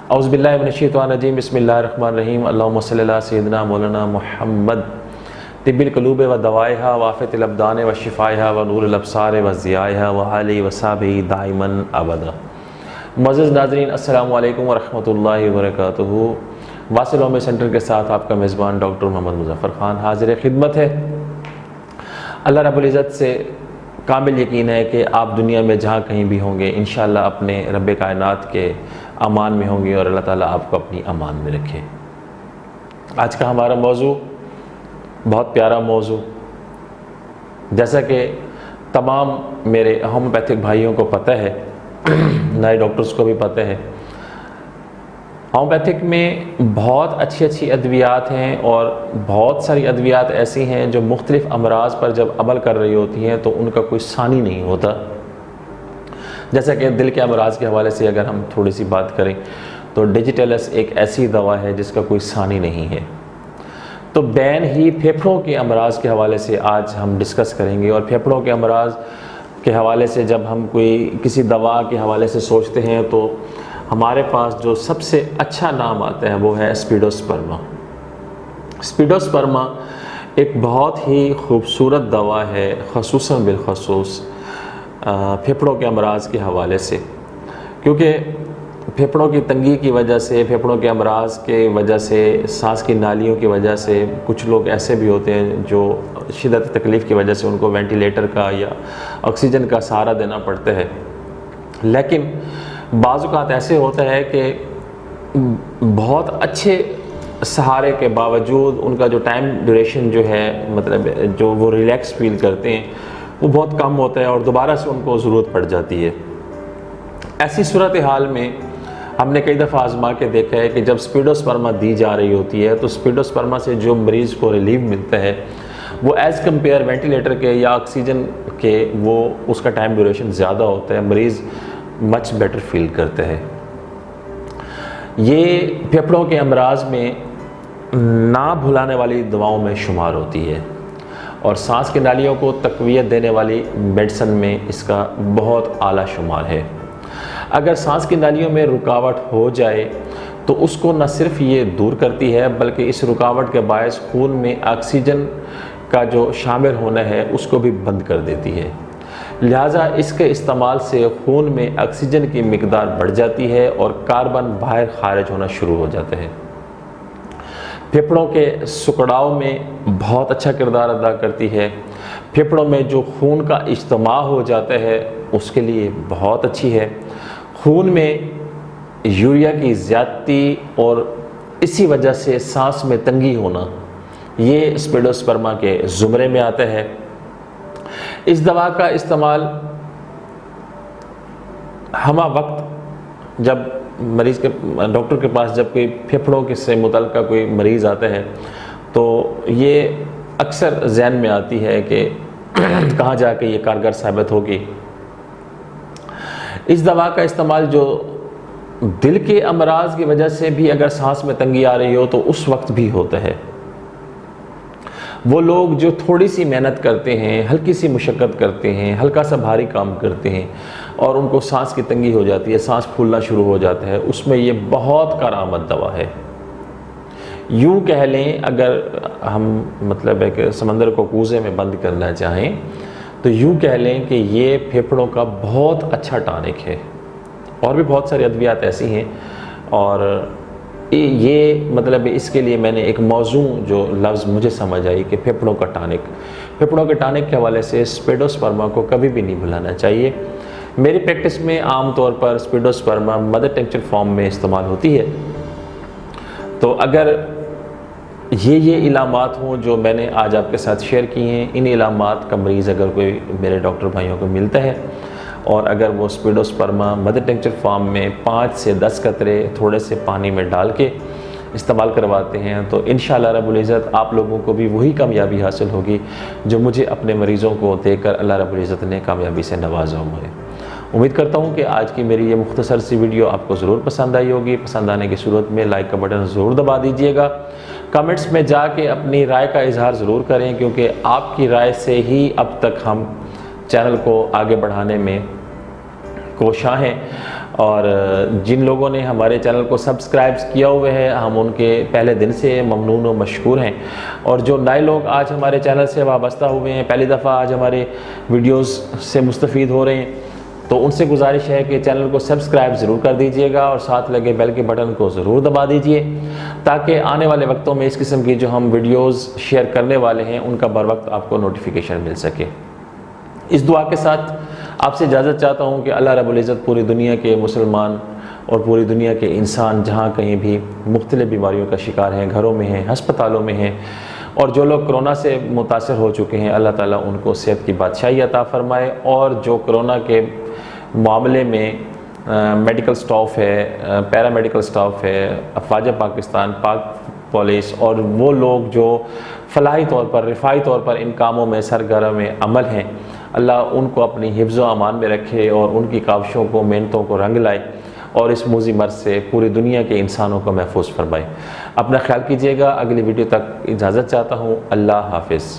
औज़ु बिल्लाहि मिनश्शैतानिर्रजीम बिस्मिल्लाहिर्रहमानिर्रहीम अल्लाहुम्मा सल्लि अला सय्यिदिना मौलाना मुहम्मद तिब्बिल क़ुलूब व दवाइहा व आफ़ियतिल अबदान व शिफ़ाइहा व नूरिल अब्सार व ज़ियाइहा व आलिहि व सहबिही दाइमन अबदा। मुअज़्ज़ज़ नाज़रीन, अस्सलामु अलैकुम व रहमतुल्लाहि व बरकातुहू। वासिल होमियो सेंटर के साथ आपका मेज़बान डॉक्टर मोहम्मद मुज़फ़्फ़र ख़ान हाज़िर खिदमत है। अल्लाह रब्बुल इज़्ज़त से कामिल यकीन है कि आप दुनिया में जहाँ कहीं भी होंगे इंशाअल्लाह अपने रब्बे कायनात के अमान में होंगे और अल्लाह ताला आपको अपनी अमान में रखे। आज का हमारा मौजू बहुत प्यारा मौजू, जैसा कि तमाम मेरे होम्योपैथिक भाइयों को पता है, नए डॉक्टर्स को भी पता है, होम्योपैथिक में बहुत अच्छी अद्वियात हैं और बहुत सारी अद्वियात ऐसी हैं जो मुख्तलिफ़ अमराज़ पर जब अमल कर रही होती हैं तो उनका कोई सानी नहीं होता। जैसा कि दिल के अमराज़ के हवाले से अगर हम थोड़ी सी बात करें तो डिजिटेलस एक ऐसी दवा है जिसका कोई सानी नहीं है। तो बैन ही फेफड़ों के अमराज़ के हवाले से आज हम डिस्कस करेंगे। और फेफड़ों के अमराज़ के हवाले से जब हम कोई किसी दवा के हवाले से सोचते हैं तो हमारे पास जो सबसे अच्छा नाम आता है वो है स्पीडोस्पर्मा। स्पीडोस्पर्मा एक बहुत ही खूबसूरत दवा है, ख़ुसूसन बिलख़ुसूस फेफड़ों के अमराज़ के हवाले से, क्योंकि फेफड़ों की तंगी की वजह से, फेफड़ों के अमराज़ के वजह से, सांस की नालियों की वजह से कुछ लोग ऐसे भी होते हैं जो शिद्दत तकलीफ़ की वजह से उनको वेंटिलेटर का या ऑक्सीजन का सहारा देना पड़ता है। लेकिन बाज़ औक़ात ऐसे होता है कि बहुत अच्छे सहारे के बावजूद उनका जो टाइम ड्यूरेशन जो है, मतलब जो वो रिलैक्स फील करते हैं वो बहुत कम होता है और दोबारा से उनको ज़रूरत पड़ जाती है। ऐसी सूरत हाल में हमने कई दफ़ा आज़मा के देखा है कि जब स्पीडोस्पर्मा दी जा रही होती है तो स्पीडोस्पर्मा से जो मरीज़ को रिलीफ मिलता है वो एज़ कम्पेयर वेंटिलेटर के या ऑक्सीजन के वो उसका टाइम ड्यूरेशन ज़्यादा होता है, मरीज़ मच बेटर फील करते हैं। ये फेफड़ों के अमराज़ में ना भुलाने वाली दवाओं में शुमार होती है और सांस की नालियों को तक़वियत देने वाली मेडिसिन में इसका बहुत आला शुमार है। अगर सांस की नालियों में रुकावट हो जाए तो उसको न सिर्फ ये दूर करती है बल्कि इस रुकावट के बायस खून में ऑक्सीजन का जो शामिल होना है उसको भी बंद कर देती है। लिहाजा इसके इस्तेमाल से खून में ऑक्सीजन की मिकदार बढ़ जाती है और कार्बन बाहर खारिज होना शुरू हो जाता है। फेफड़ों के सुकड़ाव में बहुत अच्छा किरदार अदा करती है। फेफड़ों में जो खून का इज्तिमा हो जाता है उसके लिए बहुत अच्छी है। खून में यूरिया की ज़्यादती और इसी वजह से सांस में तंगी होना ये स्पीडोस्पर्मा के ज़ुमरे में आता है। इस दवा का इस्तेमाल हमा वक्त जब मरीज़ के डॉक्टर के पास जब कोई फेफड़ों के से मुतल्लिक़ कोई मरीज़ आता है तो ये अक्सर ज़हन में आती है कि कहाँ जाके ये कारगर साबित होगी। इस दवा का इस्तेमाल जो दिल के अमराज़ की वजह से भी अगर सांस में तंगी आ रही हो तो उस वक्त भी होता है। वो लोग जो थोड़ी सी मेहनत करते हैं, हल्की सी मुशक्क़त करते हैं, हल्का सा भारी काम करते हैं और उनको सांस की तंगी हो जाती है, सांस फूलना शुरू हो जाता है, उसमें ये बहुत कारआमद दवा है। यूँ कह लें, अगर हम मतलब है कि समंदर को कूज़े में बंद करना चाहें तो यूँ कह लें कि ये फेफड़ों का बहुत अच्छा टॉनिक है। और भी बहुत सारी अद्वियात ऐसी हैं और ये मतलब इसके लिए मैंने एक मौजू जो लफ्ज़ मुझे समझ आई कि फेफड़ों का टॉनिक, फेफड़ों के टॉनिक के हवाले से स्पीडोस्पर्मा को कभी भी नहीं भुलाना चाहिए। मेरी प्रैक्टिस में आम तौर पर स्पीडोस्पर्मा मदर टिंक्चर फॉर्म में इस्तेमाल होती है। तो अगर ये इलामात हों जो मैंने आज आपके साथ शेयर किए हैं, इन इलामात का मरीज़ अगर कोई मेरे डॉक्टर भाइयों को मिलता है और अगर वो स्पीडोस्पर्मा मदर टिंक्चर फॉर्म में 5 से 10 कतरे थोड़े से पानी में डाल के इस्तेमाल करवाते हैं तो इंशाअल्लाह रब्बुल इज़्ज़त आप लोगों को भी वही कामयाबी हासिल होगी जो मुझे अपने मरीज़ों को देकर अल्लाह रब्बुल इज़्ज़त ने कामयाबी से नवाजा हुआ है। उम्मीद करता हूँ कि आज की मेरी ये मुख्तसर सी वीडियो आपको ज़रूर पसंद आई होगी। पसंद आने की सूरत में लाइक का बटन ज़रूर दबा दीजिएगा। कमेंट्स में जाके अपनी राय का इजहार ज़रूर करें, क्योंकि आपकी राय से ही अब तक हम चैनल को आगे बढ़ाने में कोशां हैं। اور جن لوگوں نے ہمارے چینل کو سبسکرائب کیا ہوئے ہے ہم ان کے پہلے دن سے ممنون و مشکور ہیں، اور جو نئے لوگ آج ہمارے چینل سے وابستہ ہوئے ہیں، پہلی دفعہ آج ہمارے ویڈیوز سے مستفید ہو رہے ہیں، تو ان سے گزارش ہے کہ چینل کو سبسکرائب ضرور کر دیجئے گا اور ساتھ لگے بیل کے بٹن کو ضرور دبا دیجئے، تاکہ آنے والے وقتوں میں اس قسم کی جو ہم ویڈیوز شیئر کرنے والے ہیں ان کا بر وقت آپ کو نوٹیفیکیشن مل سکے۔ اس دعا کے ساتھ آپ سے اجازت چاہتا ہوں کہ اللہ رب العزت پوری دنیا کے مسلمان اور پوری دنیا کے انسان جہاں کہیں بھی مختلف بیماریوں کا شکار ہیں، گھروں میں ہیں، ہسپتالوں میں ہیں، اور جو لوگ کرونا سے متاثر ہو چکے ہیں، اللہ تعالیٰ ان کو صحت کی بادشاہی عطا فرمائے، اور جو کرونا کے معاملے میں میڈیکل سٹاف ہے، پیرا میڈیکل سٹاف ہے، افواج پاکستان، پاک پولیس، اور وہ لوگ جو فلاحی طور پر، رفاہی طور پر ان کاموں میں سرگرم عمل ہیں، اللہ ان کو اپنی حفظ و امان میں رکھے اور ان کی کاوشوں کو، محنتوں کو رنگ لائے، اور اس موذی مرض سے پوری دنیا کے انسانوں کو محفوظ فرمائے۔ اپنا خیال کیجیے گا، اگلی ویڈیو تک اجازت چاہتا ہوں، اللہ حافظ۔